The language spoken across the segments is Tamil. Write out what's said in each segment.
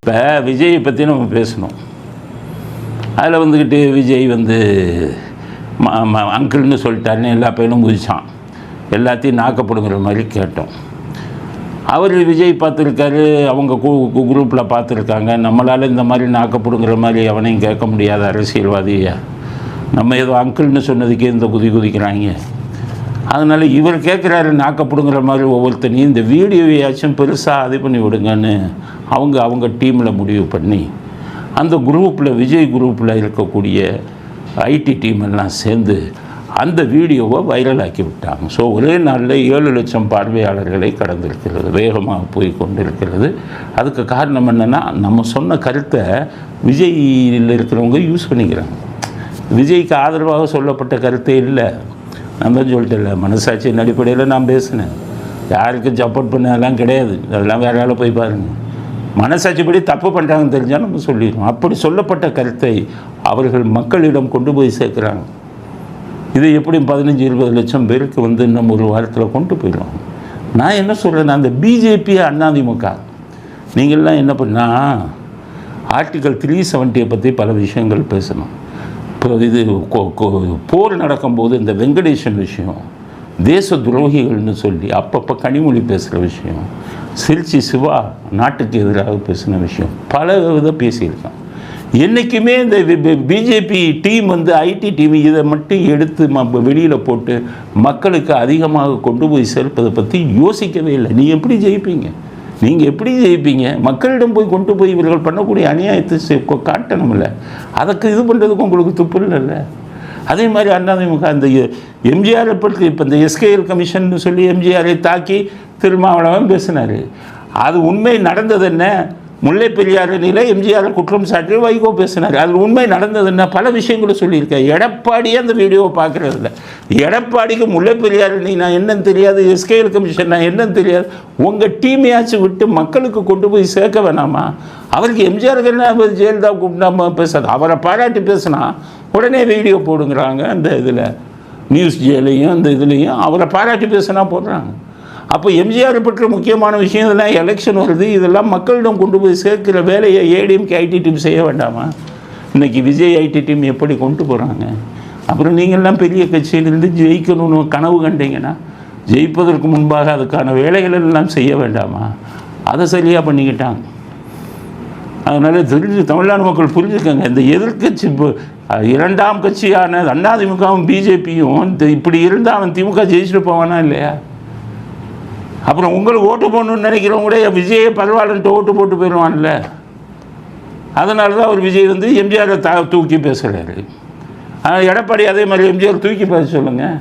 இப்போ விஜயை பற்றி நம்ம பேசணும். அதில் வந்துக்கிட்டு விஜய் வந்து அங்கிள்னு சொல்லிட்டாருன்னு எல்லா பையனும் குதிச்சான். எல்லாத்தையும் நாக்கப்படுங்கிற மாதிரி கேட்டோம். அவர் விஜய் பார்த்துருக்காரு, அவங்க குரூப்பில் பார்த்துருக்காங்க. நம்மளால் இந்த மாதிரி நாக்கப்படுங்கிற மாதிரி அவனையும் கேட்க முடியாத அரசியல்வாதியை நம்ம ஏதோ அங்கிள்னு சொன்னதுக்கே இந்த குதிக்கிறாங்க. அதனால் இவர் கேட்குறாரு நாக்கப்படுங்கிற மாதிரி ஒவ்வொருத்தனையும் இந்த வீடியோவையாச்சும் பெருசாக இது பண்ணி விடுங்கன்னு அவங்க டீமில் முடிவு பண்ணி அந்த குரூப்பில் விஜய் குரூப்பில் இருக்கக்கூடிய ஐடி டீம் எல்லாம் சேர்ந்து அந்த வீடியோவை வைரலாக்கி விட்டாங்க. ஸோ ஒரே நாளில் 7 லட்சம் பார்வையாளர்களை கடந்திருக்கிறது, வேகமாக போய் கொண்டிருக்கிறது. அதுக்கு காரணம் என்னென்னா, நம்ம சொன்ன கருத்தை விஜயில் இருக்கிறவங்க யூஸ் பண்ணிக்கிறாங்க. விஜய்க்கு ஆதரவாக சொல்லப்பட்ட கருத்தே இல்லை. நான் தான் சொல்லிட்டேன்ல, மனசாட்சியின் அடிப்படையில் நான் பேசினேன். யாருக்கும் சப்போர்ட் பண்ணதெல்லாம் கிடையாது. அதெல்லாம் வேற ஆளை போய் பாருங்கள். மனசாட்சிப்படி தப்பு பண்ணுறாங்கன்னு தெரிஞ்சால் நம்ம சொல்லிடுவோம். அப்படி சொல்லப்பட்ட கருத்தை அவர்கள் மக்களிடம் கொண்டு போய் சேர்க்குறாங்க. இது எப்படி 15-20 லட்சம் பேருக்கு வந்து இன்னும் ஒரு வாரத்தில் கொண்டு போயிடுவாங்க. நான் என்ன சொல்கிறேன்னா, அந்த பிஜேபி அதிமுக நீங்கள்லாம் என்ன பண்ணால் ஆர்டிக்கல் 370 பற்றி பல விஷயங்கள் பேசணும். இப்போ இது போர் நடக்கும்போது இந்த வெங்கடேசன் விஷயம், தேச துரோகிகள்னு சொல்லி அப்பப்போ கனிமொழி பேசுகிற விஷயம், திருச்சி சிவா நாட்டுக்கு எதிராக பேசின விஷயம், பல வித பேசியிருக்கான். என்றைக்குமே இந்த பிஜேபி டீம் வந்து ஐடி டீம் இதை மட்டும் எடுத்து வெளியில் போட்டு மக்களுக்கு அதிகமாக கொண்டு போய் சேர்ப்பதை பற்றி யோசிக்கவே இல்லை. நீ எப்படி ஜெயிப்பீங்க? நீங்கள் எப்படி ஜெயிப்பீங்க? மக்களிடம் போய் கொண்டு போய் இவர்கள் பண்ணக்கூடிய அநியாயத்தை காட்டணும்ல. அதுக்கு இது பண்ணுறதுக்கு உங்களுக்கு துப்பு இல்லைல்ல. அதே மாதிரி அதிமுக அந்த எம்ஜிஆரை பற்றி இப்போ இந்த எஸ்கேஎல் கமிஷன் சொல்லி எம்ஜிஆரை தாக்கி திருமாவளவன் பேசினார். அது உண்மை நடந்தது என்ன? முல்லை பெரியார் நிலை எம்ஜிஆரை குற்றம் சாட்டி வைகோ பேசினார். அது உண்மை நடந்தது என்ன? பல விஷயங்களும் சொல்லியிருக்கேன். எடப்பாடியே அந்த வீடியோவை பார்க்குறதில்ல. எடப்பாடிக்கு முல்லை பெரியார் நீ நான் என்னன்னு தெரியாது, எஸ்கேஎல் கமிஷன் நான் என்னன்னு தெரியாது. உங்கள் டீமையாச்சும் விட்டு மக்களுக்கு கொண்டு போய் சேர்க்க வேணாமா? அவருக்கு எம்ஜிஆருக்கு என்ன ஜெயலலிதா கூப்பிடாம பேசாது, அவரை பாராட்டி பேசினா உடனே வீடியோ போடுங்கிறாங்க. அந்த இதில் நியூஸ் ஜேலையும் அந்த இதுலேயும் அவரை பாராட்டி பேசினா போடுறாங்க. அப்போ எம்ஜிஆர் பற்றி முக்கியமான விஷயம் இதெல்லாம் எலெக்ஷன் வருது, இதெல்லாம் மக்களிடம் கொண்டு போய் சேர்க்கிற வேலையை ஏடிஎம்கே ஐடி டீம் செய்ய வேண்டாமா? இன்றைக்கி விஜய் ஐடி டீம் எப்படி கொண்டு போகிறாங்க? அப்புறம் நீங்கள்லாம் பெரிய கட்சியிலிருந்து ஜெயிக்கணும்னு கனவு கண்டீங்கன்னா ஜெயிப்பதற்கு முன்பாக அதுக்கான வேலைகள் எல்லாம் செய்ய வேண்டாமா? அதை சரியாக பண்ணிக்கிட்டாங்க. அதனால் தமிழ்நாடு மக்கள் புரிஞ்சுக்கங்க. இந்த எதிர்கட்சி இரண்டாம் கட்சியான அதிமுகவும் பிஜேபியும் இப்படி இருந்தால் அவன் திமுக ஜெயிச்சுட்டு போவானா இல்லையா? அப்புறம் உங்களுக்கு ஓட்டு போடணும்னு நினைக்கிறவங்க கூட விஜயை பரவாயில்லன்ட்டு ஓட்டு போட்டு போயிடுவான்ல. அதனால தான் அவர் விஜய் வந்து எம்ஜிஆரை தூக்கி பேசுகிறாரு. ஆனால் எடப்பாடி அதே மாதிரி எம்ஜிஆர் தூக்கி பேச சொல்லுங்கள்.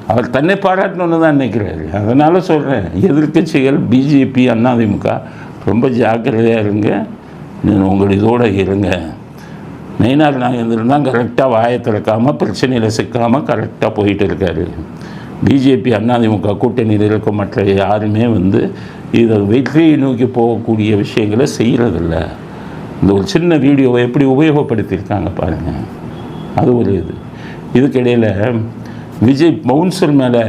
அவர் தன்னை பாராட்டணுன்னு தான் நினைக்கிறாரு. அதனால் சொல்கிறேன், எதிர்கட்சிகள் பிஜேபி அதிமுக ரொம்ப ஜாக்கிரதையாக இருங்க. உங்கள் இதோடு இருங்க. நயினார் நாகேந்திரன் தான் கரெக்டாக வாயை திறக்காமல் பிரச்சனையில் சிக்காமல் கரெக்டாக போயிட்டு இருக்காரு. பிஜேபி அதிமுக கூட்டணியில் இருக்க மற்ற யாருமே வந்து இதை வெற்றியை நோக்கி போகக்கூடிய விஷயங்களை செய்கிறதில்ல. இந்த ஒரு சின்ன வீடியோவை எப்படி உபயோகப்படுத்தியிருக்காங்க பாருங்கள். அது ஒரு இதுக்கிடையில் விஜய் பவுன்சர் மேலே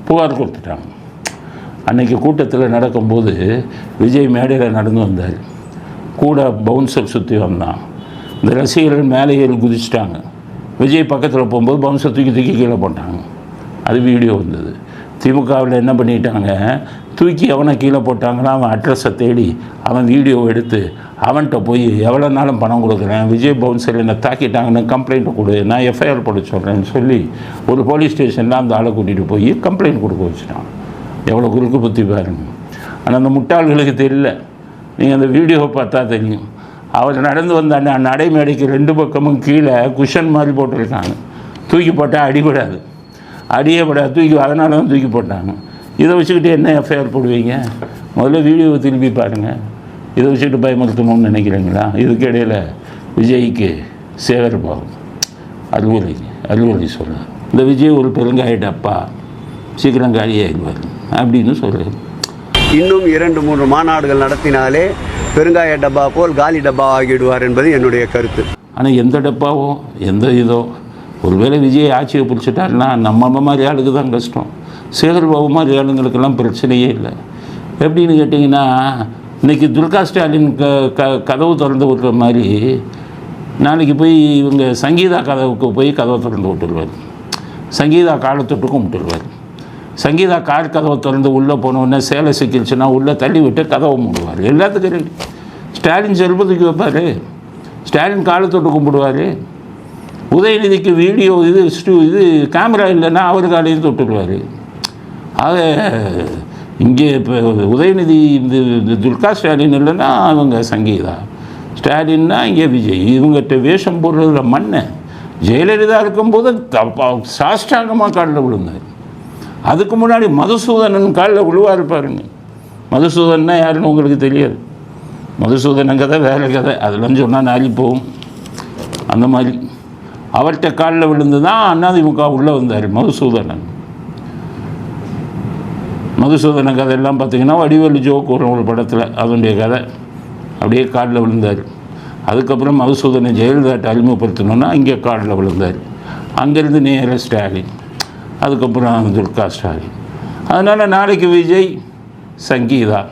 புகார் கொடுத்துட்டாங்க. அன்றைக்கி கூட்டத்தில் நடக்கும்போது விஜய் மேடையில் நடந்து வந்தார். கூட பவுன்சர் சுற்றி வந்தான். இந்த ரசிகர்கள் மேலே ஏறி குதிச்சிட்டாங்க. விஜய் பக்கத்தில் போகும்போது பவுன்சர் தூக்கி கீழே போட்டாங்க. அது வீடியோ வந்தது. திமுகவில் என்ன பண்ணிட்டாங்க, தூக்கி அவனை கீழே போட்டாங்கன்னா அவன் அட்ரஸை தேடி அவன் வீடியோ எடுத்து அவன்கிட்ட போய் எவ்வளோ நாளும் பணம் கொடுக்குறேன், விஜய் பவுன்சர் என்னை தாக்கிட்டாங்கன்னு கம்ப்ளைண்ட்டை கொடு, நான் எஃப்ஐஆர் போட சொல்கிறேன்னு சொல்லி ஒரு போலீஸ் ஸ்டேஷனில் அந்த ஆளை கூட்டிகிட்டு போய் கம்ப்ளைண்ட் கொடுக்க வச்சுட்டான். எவ்வளோ குறுக்கு புத்தி பாருங்க. ஆனால் அந்த முட்டாள்களுக்கு தெரியல. நீங்கள் அந்த வீடியோவை பார்த்தா தெரியும். அவர் நடந்து வந்த நடைமேடைக்கு 2 பக்கமும் கீழே குஷன் மாதிரி போட்டிருக்காங்க. தூக்கி போட்டால் அடிபடாது, அடியே படாது, தூக்கி அதனால தான் தூக்கி போட்டாங்க. இதை வச்சுக்கிட்டு என்ன எஃப்ஐஆர் போடுவீங்க? முதல்ல வீடியோவை திரும்பி பாருங்கள். இதை வச்சுக்கிட்டு பயமுறுத்தணும்னு நினைக்கிறீங்களா? இதுக்கு இடையில் விஜய்க்கு சேகர் பாபு அறிவுரை சொல்கிறார், இந்த விஜய் ஒரு பெருங்காய டப்பா, சீக்கிரம் காலியாகிடுவார் அப்படின்னு சொல்கிறார். இன்னும் 2-3 மாநாடுகள் நடத்தினாலே பெருங்காய டப்பா போல் காலி டப்பா ஆகிடுவார் என்பது என்னுடைய கருத்து. ஆனால் எந்த டப்பாவோ எந்த இதோ ஒருவேளை விஜய் ஆட்சியை பிடிச்சிட்டாருன்னா நம்ம மாதிரி ஆளுக்கு தான் கஷ்டம். சேகர் பாபு மாதிரி ஆளுங்களுக்கெல்லாம் பிரச்சனையே இல்லை. எப்படின்னு கேட்டிங்கன்னா, இன்றைக்கி துர்கா ஸ்டாலின் கதவு திறந்து விட்டுற மாதிரி நாளைக்கு போய் இவங்க சங்கீதா கதவுக்கு போய் கதவை திறந்து விட்டுருவார். சங்கீதா காலத்தொட்டுக்கும் விட்டுருவார். சங்கீதா கார் கதவை திறந்து உள்ளே போனோடனே சேலை சிக்கிடுச்சுன்னா உள்ளே தள்ளி விட்டு கதவை மூடுவார். எல்லாத்துக்கும் ரெடி. ஸ்டாலின் செல்வத்துக்கு வைப்பார், ஸ்டாலின் காலத்தொட்டு கும்பிடுவார். உதயநிதிக்கு வீடியோ இது கேமரா இல்லைன்னா அவர் காலையும் தொட்டுடுவார். ஆக இங்கே இப்போ உதயநிதி இந்த துர்கா ஸ்டாலின் இல்லைன்னா அவங்க சங்கீதா, ஸ்டாலின்னா இங்கே விஜய். இவங்ககிட்ட வேஷம் போடுறதுல மண்ணை ஜெயலலிதா இருக்கும்போது சாஷ்டாங்கமாக காலில் விழுந்தார். அதுக்கு முன்னாடி மதுசூதனன் காலில் விழுவார் பாருங்க. மதுசூதன்னா யாருன்னு உங்களுக்கு தெரியாது. மதுசூதனன் கதை வேறு கதை, அதெல்லாம் சொன்னால் நாளி போகும். அந்த மாதிரி அவர்கிட்ட காலில் விழுந்து தான் அதிமுக உள்ளே வந்தார் மதுசூதனன். மதுசூதனன் கதையெல்லாம் பார்த்திங்கன்னா வடிவேலு ஜோக் ஒரு படத்தில் அதனுடைய கதை. அப்படியே காலில் விழுந்தார். அதுக்கப்புறம் மதுசூதனன் ஜெயலலிதாட்ட அறிமுகப்படுத்தணுன்னா இங்கே காலில் விழுந்தார். அங்கேருந்து நேராக ஸ்டாலின், அதுக்கப்புறம் துர்கா ஸ்டாலின். அதனால் நாளைக்கு விஜய் சங்கீதா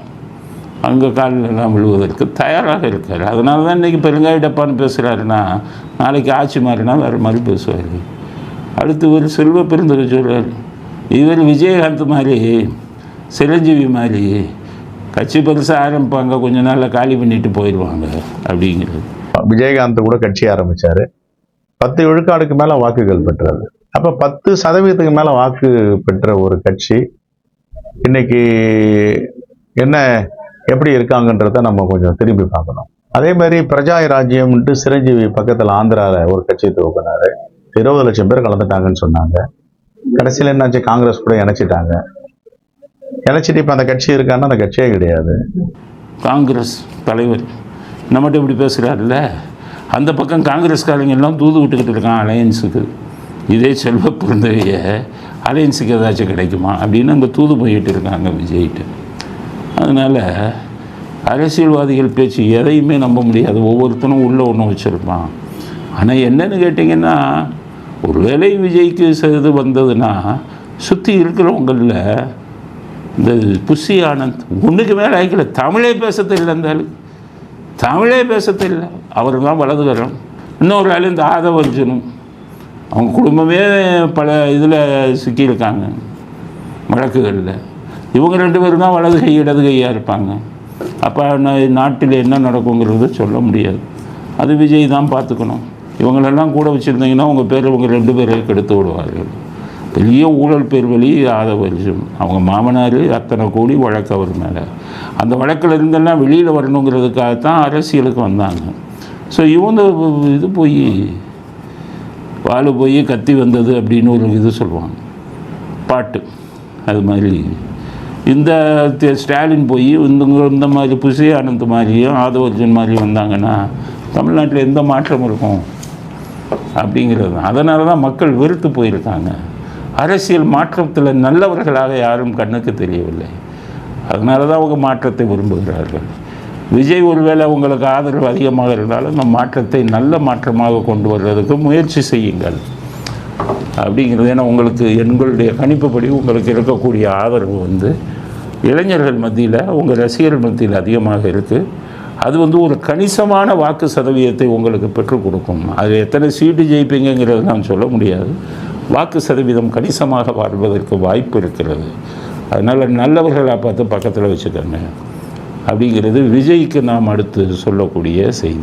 அங்கே காலிலெல்லாம் விழுவதற்கு தயாராக இருக்கார். அதனால தான் இன்றைக்கி பெருங்காய டப்பான்னு பேசுகிறாருன்னா நாளைக்கு ஆட்சி மாறினா வேறு மாதிரி பேசுவார். அடுத்து ஒரு செல்வ பெருந்தகை சொல்கிறார், இவர் விஜயகாந்த் மாதிரி சிரஞ்சீவி மாதிரி கட்சி பெருசாக ஆரம்பிப்பாங்க, கொஞ்ச நாளில் காலி பண்ணிட்டு போயிடுவாங்க அப்படிங்கிறது. விஜயகாந்த் கூட கட்சி ஆரம்பித்தார். 10 விழுக்காடுக்கு மேலே வாக்குகள் பெற்றாரு. அப்போ 10% மேலே வாக்கு பெற்ற ஒரு கட்சி இன்னைக்கு என்ன எப்படி இருக்காங்கன்றத நம்ம கொஞ்சம் திரும்பி பார்க்கணும். அதே மாதிரி பிரஜாய ராஜ்யம்ன்ட்டு சிரஞ்சீவி பக்கத்தில் ஆந்திராவில் ஒரு கட்சி துவக்கினார். 20 லட்சம் பேர் கலந்துட்டாங்கன்னு சொன்னாங்க. கடைசியில் என்னாச்சு, காங்கிரஸ் கூட இணைச்சிட்டாங்க. இணைச்சிட்டு இப்போ அந்த கட்சி இருக்கான்னா அந்த கட்சியே கிடையாது. காங்கிரஸ் தலைவர் நம்மகிட்ட இப்படி பேசுகிறாருல்ல, அந்த பக்கம் காங்கிரஸ்காரங்க எல்லாம் தூது விட்டுக்கிட்டு இருக்கான் அலையன்ஸுக்கு. இதே செல்வ பிறந்தவைய அலையன்ஸுக்கு ஏதாச்சும் கிடைக்குமா அப்படின்னு அங்கே தூது போயிட்டு இருக்காங்க விஜய்கிட்ட. அதனால் அரசியல்வாதிகள் பேச்சு எதையுமே நம்ப முடியாது. ஒவ்வொருத்தனும் உள்ளே ஒன்று வச்சுருப்பான். ஆனால் என்னென்னு கேட்டிங்கன்னா, ஒருவேளை விஜய்க்கு இது வந்ததுன்னா சுற்றி இருக்கிறவங்களில் இந்த புஷி ஆனந்த் ஒன்றுக்கு மேலே ஆகிக்கல. தமிழே பேச தெரியல, அந்த ஆள் தமிழே பேச தெரியல. அவர் தான் வலதுகரம். இன்னொரு ஆள் இந்த ஆதவர்ஜுனும், அவங்க குடும்பமே பல இதில் சிக்கியிருக்காங்க வழக்குகளில். இவங்க 2 பேரும் தான் வலது கை இடது கையாக இருப்பாங்க. அப்போ நாட்டில் என்ன நடக்குங்கிறது சொல்ல முடியாது. அது விஜய் தான் பார்த்துக்கணும். இவங்களெல்லாம் கூட வச்சுருந்தீங்கன்னா உங்கள் பேர் இவங்க 2 பேரையும் கெடுத்து விடுவார்கள். பெரிய ஊழல் பேர் வழி ஆதவர்ஜுன். அவங்க மாமனார் அத்தனை கோடி வழக்கு அவர் மேலே. அந்த வழக்கில் இருந்தெல்லாம் வெளியில் வரணுங்கிறதுக்காகத்தான் அரசியலுக்கு வந்தாங்க. ஸோ இவங்க இது போய் வாழ போய் கத்தி வந்தது அப்படின்னு ஒரு இது சொல்லுவாங்க, பாட்டு. அது மாதிரி இந்த ஸ்டாலின் போய் இந்த மாதிரி புஷி ஆனந்த் மாதிரியும் ஆதவர்ஜுன் மாதிரியும் வந்தாங்கன்னா தமிழ்நாட்டில் எந்த மாற்றம் இருக்கும் அப்படிங்கிறது தான். அதனால தான் மக்கள் வெறுத்து போயிருக்காங்க. அரசியல் மாற்றத்தில் நல்லவர்களாக யாரும் கண்ணுக்கு தெரியவில்லை. அதனால தான் அவங்க மாற்றத்தை விரும்புகிறார்கள். விஜய் ஒருவேளை உங்களுக்கு ஆதரவு அதிகமாக இருந்தாலும் அந்த மாற்றத்தை நல்ல மாற்றமாக கொண்டு வர்றதுக்கு முயற்சி செய்யுங்கள் அப்படிங்கிறது. ஏன்னா உங்களுக்கு எங்களுடைய கணிப்புப்படி உங்களுக்கு இருக்கக்கூடிய ஆதரவு இளைஞர்கள் மத்தியில், உங்கள் ரசிகர்கள் மத்தியில் அதிகமாக இருக்குது. அது ஒரு கணிசமான வாக்கு சதவீதத்தை உங்களுக்கு பெற்றுக் கொடுக்கும். அது எத்தனை சீட்டு ஜெயிப்பீங்கிறது நான் சொல்ல முடியாது. வாக்கு சதவீதம் கணிசமாக வாழ்வதற்கு வாய்ப்பு இருக்கிறது. அதனால் நல்லவர்களாக பார்த்து பக்கத்தில் வச்சுக்கோங்க அப்படிங்கிறது விஜய்க்கு நாம் அடுத்து சொல்லக்கூடிய செய்தி.